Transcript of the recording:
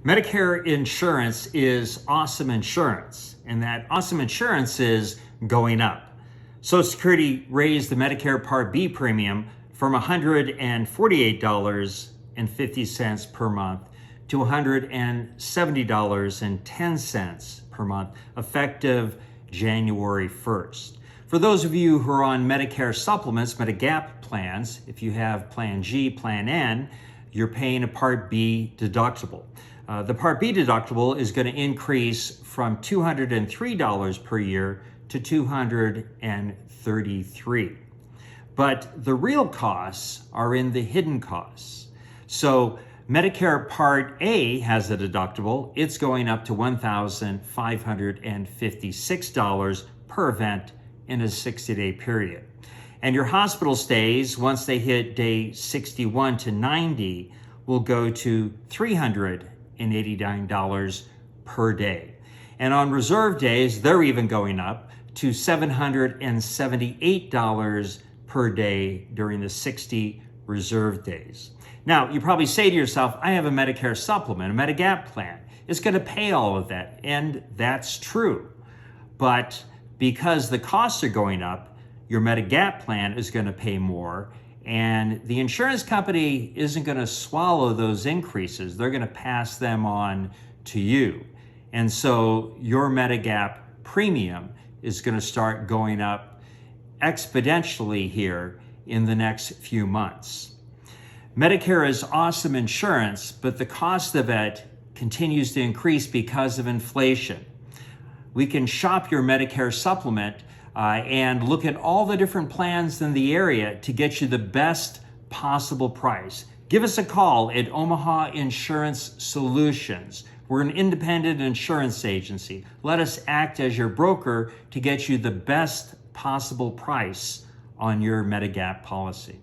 Medicare insurance is awesome insurance, and that awesome insurance is going up. Social Security raised the Medicare Part B premium from $148.50 per month to $170.10 per month, effective January 1st. For those of you who are on Medicare supplements, Medigap plans, if you have Plan G, Plan N, you're paying a Part B deductible. The Part B deductible is going to increase from $203 per year to $233. But the real costs are in the hidden costs. So Medicare Part A has a deductible. It's going up to $1,556 per event in a 60-day period. And your hospital stays, once they hit day 61 to 90, will go to $389 per day. And on reserve days, they're even going up to $778 per day during the 60 reserve days. Now, you probably say to yourself, I have a Medicare supplement, a Medigap plan. It's going to pay all of that. And that's true. But because the costs are going up, your Medigap plan is going to pay more. And the insurance company isn't going to swallow those increases. They're going to pass them on to you. And so your Medigap premium is going to start going up exponentially here in the next few months. Medicare is awesome insurance, but the cost of it continues to increase because of inflation. We can shop your Medicare supplement and look at all the different plans in the area to get you the best possible price. Give us a call at Omaha Insurance Solutions. We're an independent insurance agency. Let us act as your broker to get you the best possible price on your Medigap policy.